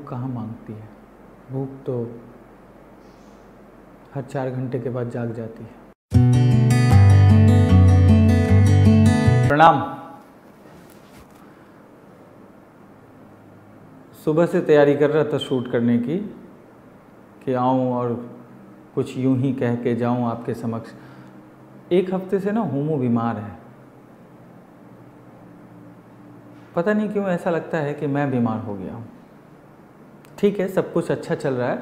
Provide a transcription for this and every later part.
भूख कहाँ मांगती है। भूख तो हर 4 घंटे के बाद जाग जाती है। प्रणाम। सुबह से तैयारी कर रहा था शूट करने की कि आऊँ और कुछ यूं ही कह के जाऊँ आपके समक्ष। 1 हफ्ते से ना होमू बीमार है। पता नहीं क्यों ऐसा लगता है कि मैं बीमार हो गया हूँ। ठीक है, सब कुछ अच्छा चल रहा है,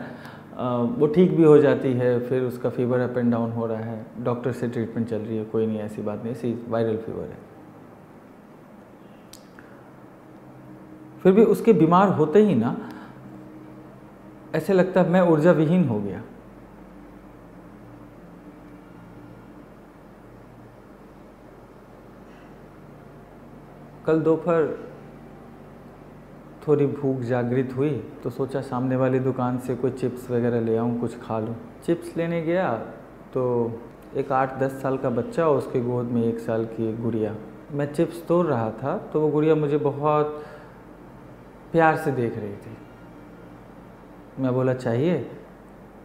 वो ठीक भी हो जाती है, फिर उसका फीवर अप एंड डाउन हो रहा है, डॉक्टर से ट्रीटमेंट चल रही है, कोई नहीं ऐसी बात नहीं, ऐसी वायरल फीवर है। फिर भी उसके बीमार होते ही ना ऐसे लगता है मैं ऊर्जा विहीन हो गया। कल दोपहर थोड़ी भूख जागृत हुई तो सोचा सामने वाली दुकान से कोई चिप्स वगैरह ले आऊँ, कुछ खा लूँ। चिप्स लेने गया तो एक 8-10 साल का बच्चा और उसके गोद में 1 साल की एक गुड़िया। मैं चिप्स तोड़ रहा था तो वो गुड़िया मुझे बहुत प्यार से देख रही थी। मैं बोला चाहिए,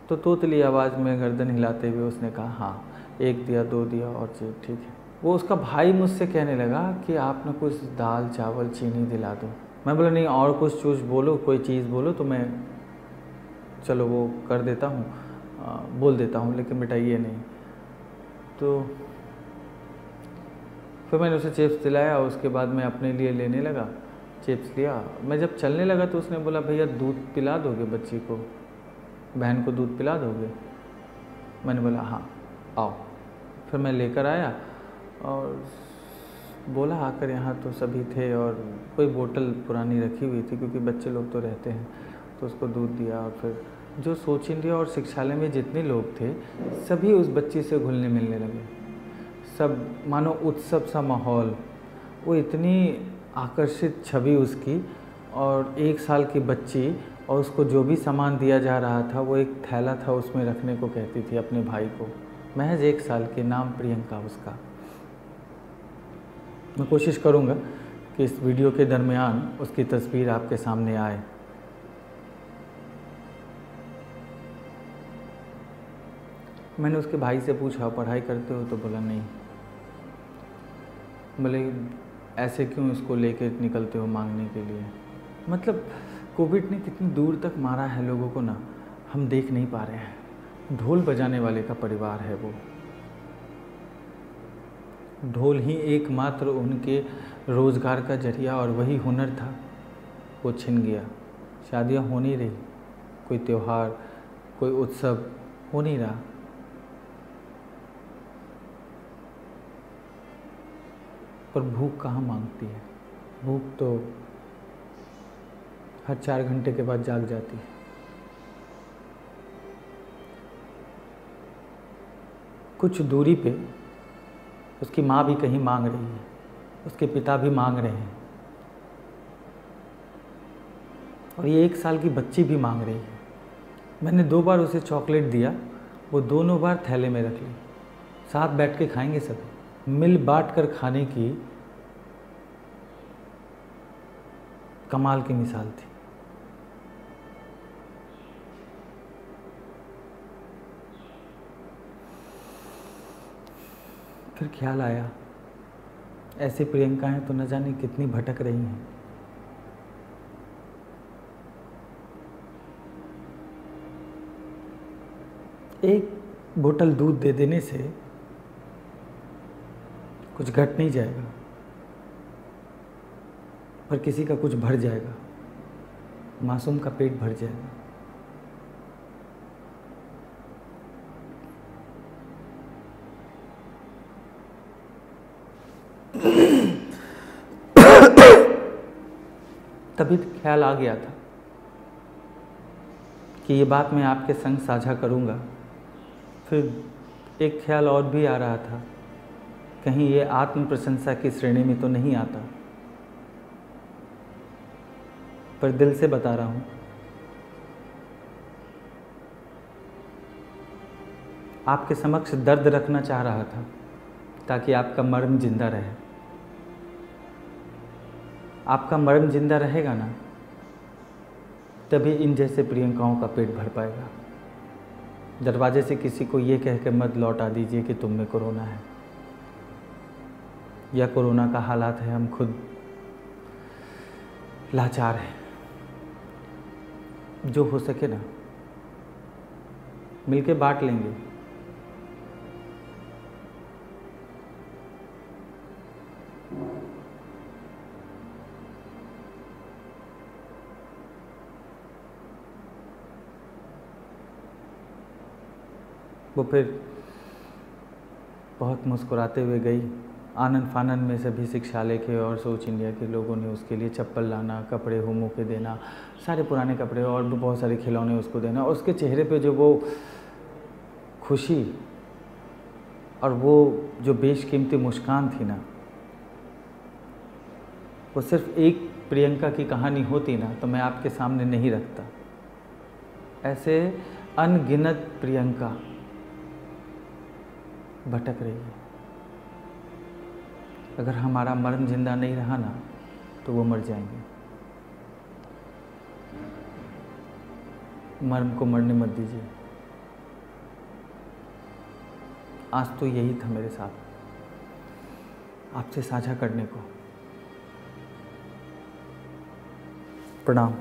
तो तोतली आवाज़ में गर्दन हिलाते हुए उसने कहा हाँ, 1 दिया, 2 दिया और चाहिए, ठीक है। वो उसका भाई मुझसे कहने लगा कि आप ना कुछ दाल चावल चीनी दिला दो। मैं बोला नहीं, और कुछ चूज बोलो, कोई चीज़ बोलो तो मैं चलो वो कर देता हूँ, बोल देता हूँ, लेकिन बेटा ये नहीं। तो फिर मैंने उसे चिप्स दिलाया। उसके बाद मैं अपने लिए लेने लगा, चिप्स लिया। मैं जब चलने लगा तो उसने बोला भैया दूध पिला दोगे बच्ची को, बहन को दूध पिला दोगे। मैंने बोला हाँ आओ। फिर मैं लेकर आया और बोला आकर यहाँ तो सभी थे और कोई बोतल पुरानी रखी हुई थी क्योंकि बच्चे लोग तो रहते हैं, तो उसको दूध दिया। और फिर जो सोच इंडिया और शिक्षालय में जितने लोग थे सभी उस बच्ची से घुलने मिलने लगे। सब मानो उत्सव सा माहौल, वो इतनी आकर्षित छवि उसकी, और 1 साल की बच्ची, और उसको जो भी सामान दिया जा रहा था वो एक थैला था, उसमें रखने को कहती थी अपने भाई को। महज 1 साल के, नाम प्रियंका उसका। मैं कोशिश करूँगा कि इस वीडियो के दरमियान उसकी तस्वीर आपके सामने आए। मैंने उसके भाई से पूछा पढ़ाई करते हो, तो बोला नहीं। बोले ऐसे क्यों इसको लेके निकलते हो मांगने के लिए। मतलब कोविड ने कितनी दूर तक मारा है लोगों को ना, हम देख नहीं पा रहे हैं। ढोल बजाने वाले का परिवार है वो। ढोल ही एकमात्र उनके रोज़गार का जरिया और वही हुनर था, वो छिन गया। शादियाँ हो नहीं रही, कोई त्यौहार, कोई उत्सव हो नहीं रहा। पर भूख कहाँ मांगती है। भूख तो हर 4 घंटे के बाद जाग जाती है। कुछ दूरी पे उसकी माँ भी कहीं मांग रही है, उसके पिता भी मांग रहे हैं, और ये 1 साल की बच्ची भी मांग रही है। मैंने 2 बार उसे चॉकलेट दिया, वो दोनों बार थैले में रख ली। साथ बैठ के खाएंगे सब, मिल बांट कर खाने की कमाल की मिसाल थी। फिर ख्याल आया ऐसी प्रियंकाएं तो न जाने कितनी भटक रही हैं। एक बोतल दूध दे देने से कुछ घट नहीं जाएगा, पर किसी का कुछ भर जाएगा, मासूम का पेट भर जाएगा। तभी ख्याल आ गया था कि ये बात मैं आपके संग साझा करूंगा। फिर एक ख्याल और भी आ रहा था, कहीं ये आत्म प्रशंसा की श्रेणी में तो नहीं आता। पर दिल से बता रहा हूँ, आपके समक्ष दर्द रखना चाह रहा था ताकि आपका मर्म जिंदा रहे। आपका मर्म जिंदा रहेगा ना, तभी इन जैसे प्रियंकाओं का पेट भर पाएगा। दरवाजे से किसी को ये कह के मत लौटा दीजिए कि तुम में कोरोना है या कोरोना का हालात है, हम खुद लाचार हैं। जो हो सके ना मिलके बांट लेंगे। वो फिर बहुत मुस्कुराते हुए गई। आनन फानन में सभी शिक्षालय के और सोच इंडिया के लोगों ने उसके लिए चप्पल लाना, कपड़े होमो के देना, सारे पुराने कपड़े और भी बहुत सारे खिलौने उसको देना। और उसके चेहरे पे जो वो खुशी और वो जो बेशकीमती मुस्कान थी ना, वो सिर्फ एक प्रियंका की कहानी होती ना तो मैं आपके सामने नहीं रखता। ऐसे अनगिनत प्रियंका भटक रही है। अगर हमारा मर्म जिंदा नहीं रहा ना तो वो मर जाएंगे। मर्म को मरने मत दीजिए। आज तो यही था मेरे साथ आपसे साझा करने को। प्रणाम।